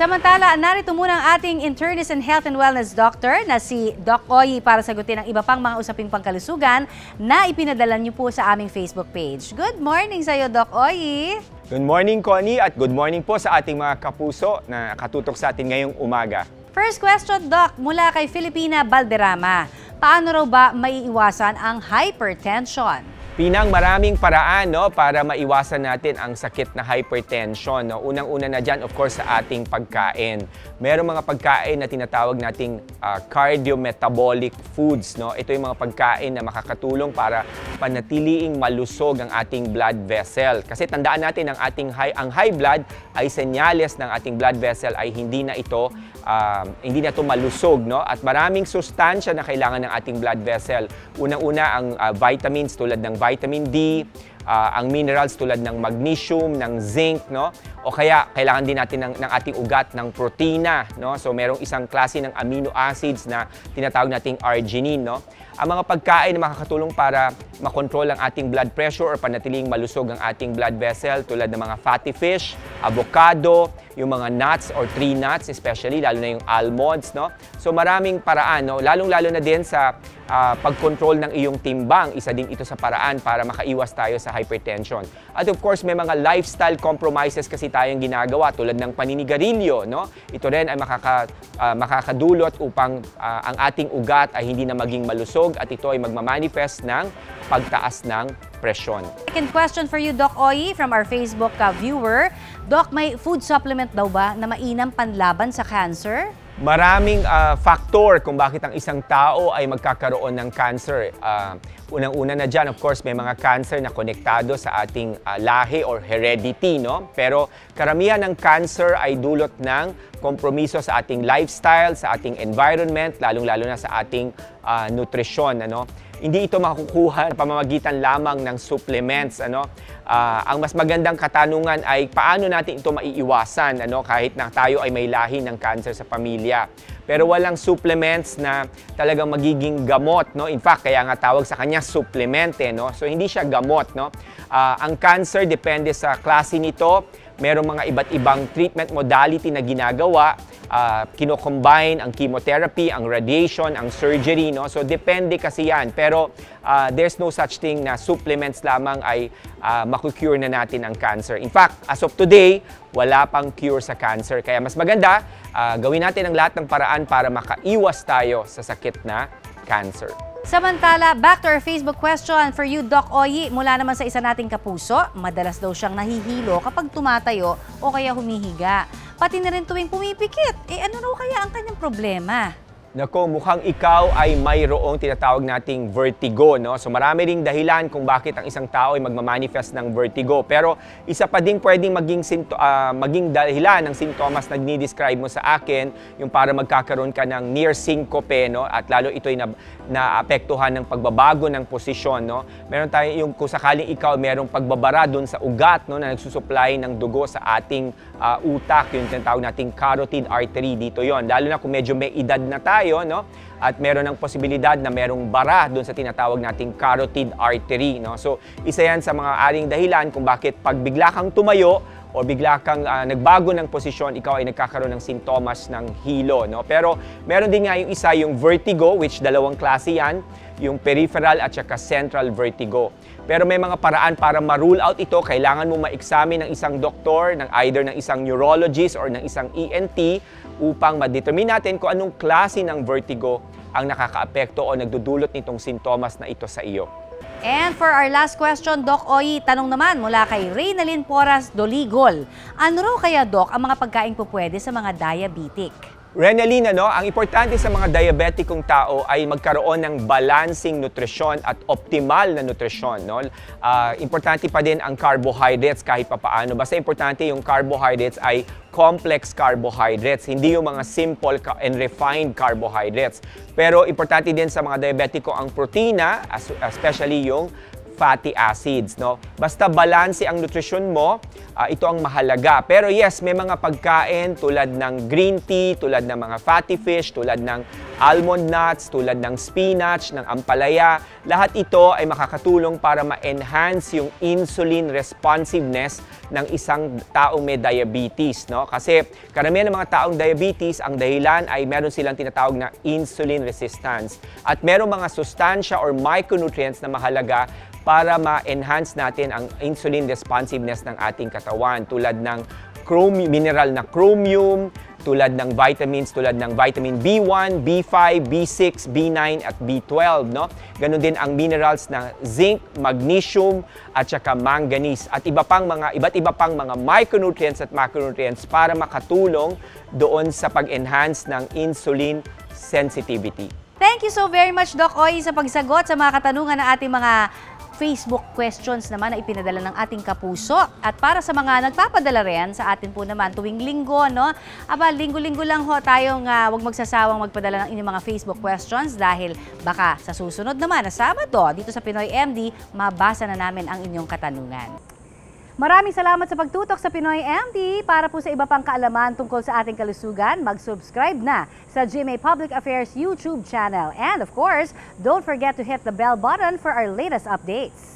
Samantala, narito muna ang ating internist and health and wellness doctor na si Doc Oyi para sagutin ang iba pang mga usaping pangkalusugan na ipinadala niyo po sa aming Facebook page. Good morning sa iyo, Doc Oyi! Good morning, Connie, at good morning po sa ating mga kapuso na katutok sa atin ngayong umaga. First question, Doc, mula kay Filipina Balderrama. Paano raw ba maiiwasan ang hypertension? Pinang maraming paraan para maiwasan natin ang sakit na hypertension. Unang-una na dyan, of course, sa ating pagkain. Merong mga pagkain na tinatawag nating cardiometabolic foods. Ito yung mga pagkain na makakatulong para panatiliing malusog ang ating blood vessel. Kasi tandaan natin ang high blood ay senyales ng ating blood vessel ay hindi na ito malusog. At maraming sustansya na kailangan ng ating blood vessel. Unang-una ang vitamins tulad ng vitamin D, ang minerals tulad ng magnesium, ng zinc, o kaya kailangan din natin ng ating ugat ng protina. So merong isang klase ng amino acids na tinatawag nating arginine. Ang mga pagkain na makakatulong para makontrol ang ating blood pressure or panatiling malusog ang ating blood vessel tulad ng mga fatty fish, avocado, yung mga nuts or tree nuts especially, lalo na yung almonds. So maraming paraan, lalong-lalo na din sa pagkontrol ng iyong timbang. Isa din ito sa paraan para makaiwas tayo sa hypertension. At of course, may mga lifestyle compromises kasi tayong ginagawa tulad ng paninigarilyo. Ito rin ay makakadulot upang ang ating ugat ay hindi na maging malusog at ito ay magmamanifest ng pagtaas ng presyon. Second question for you, Doc Oyi, from our Facebook viewer. Doc, may food supplement daw ba na mainam panlaban sa cancer? Maraming factor kung bakit ang isang tao ay magkakaroon ng cancer. Unang-una na dyan, of course, may mga cancer na konektado sa ating lahi or heredity, Pero karamihan ng cancer ay dulot ng kompromiso sa ating lifestyle, sa ating environment, lalong-lalo na sa ating nutrisyon, Hindi ito makukuha sa pamamagitan lamang ng supplements, Ang mas magandang katanungan ay paano natin ito maiiwasan, kahit na tayo ay may lahi ng cancer sa pamilya. Pero walang supplements na talagang magiging gamot, In fact, kaya nga tawag sa kanya supplement, So hindi siya gamot, Ang cancer depende sa klase nito. Merong mga iba't ibang treatment modality na ginagawa. Kino-combine ang chemotherapy, ang radiation, ang surgery, So depende kasi yan. Pero there's no such thing na supplements lamang ay makukure na natin ang cancer. In fact, as of today, wala pang cure sa cancer. Kaya mas maganda, gawin natin ang lahat ng paraan para makaiwas tayo sa sakit na cancer. Samantala, back to our Facebook question for you, Doc Oyi. Mula naman sa isa nating kapuso, madalas daw siyang nahihilo kapag tumatayo o kaya humihiga. Pati na rin tuwing pumipikit. Ano raw kaya ang kanyang problema? Nako, mukhang ikaw ay mayroong tinatawag nating vertigo, So marami ring dahilan kung bakit ang isang tao ay magmamanifest ng vertigo. Pero isa pa din pwedeng maging dahilan ng sintomas na dinidescribe mo sa akin, yung para magkakaroon ka ng near syncope, At lalo ito ay naapektuhan ng pagbabago ng posisyon, Meron tayo yung kung sakaling ikaw merong pagbabara doon sa ugat, na nagsusupply ng dugo sa ating utak, yung tinatawag nating carotid artery dito yon. Lalo na kung medyo may edad na tayo, at meron ng posibilidad na merong bara doon sa tinatawag nating carotid artery, So isa yan sa mga aring dahilan kung bakit pag bigla kang tumayo o bigla kang nagbago ng posisyon, ikaw ay nagkakaroon ng sintomas ng hilo, Pero meron din nga yung isa, yung vertigo, which dalawang klase yan, yung peripheral at saka central vertigo. Pero may mga paraan para ma-rule out ito. Kailangan mo ma-examine ng isang doktor, either ng isang neurologist or ng isang ENT upang ma-determine natin kung anong klase ng vertigo ang nakakaapekto o nagdudulot nitong sintomas na ito sa iyo. And for our last question, Doc Oyi, tanong naman mula kay Reynalyn Porras Doligol. Ano raw kaya, Doc, ang mga pagkain po pwede sa mga diabetic? Renalyn, ang importante sa mga diabetikong tao ay magkaroon ng balancing nutrisyon at optimal na nutrisyon. Importante pa din ang carbohydrates kahit papaano. Basta importante yung carbohydrates ay complex carbohydrates, hindi yung mga simple and refined carbohydrates. Pero importante din sa mga diabetiko ang protina, especially yung fatty acids, no? Basta balanse ang nutrisyon mo, ito ang mahalaga. Pero yes, may mga pagkain tulad ng green tea, tulad ng mga fatty fish, tulad ng almond nuts, tulad ng spinach, ng ampalaya. Lahat ito ay makakatulong para ma-enhance yung insulin responsiveness ng isang taong may diabetes, no? Kasi karamihan ng mga taong diabetes, ang dahilan ay meron silang tinatawag na insulin resistance. At merong mga sustansya or micronutrients na mahalaga para ma-enhance natin ang insulin responsiveness ng ating katawan, tulad ng mineral na chromium, tulad ng vitamins tulad ng vitamin B1, B5, B6, B9 at B12, no? Ganon din ang minerals na zinc, magnesium at saka manganese at iba't iba pang mga micronutrients at macronutrients para makatulong doon sa pag-enhance ng insulin sensitivity. Thank you so very much, Doc Oy, sa pagsagot sa mga katanungan ng ating mga Facebook questions naman na ipinadala ng ating kapuso. At para sa mga nagpapadala rin sa atin po naman tuwing linggo, no? Aba, linggo-linggo lang ho tayong wag magsasawang magpadala ng inyong mga Facebook questions dahil baka sa susunod naman na Sabado dito sa Pinoy MD, mabasa na namin ang inyong katanungan. Maraming salamat sa pagtutok sa Pinoy MD. Para po sa iba pang kaalaman tungkol sa ating kalusugan, mag-subscribe na sa GMA Public Affairs YouTube channel. And of course, don't forget to hit the bell button for our latest updates.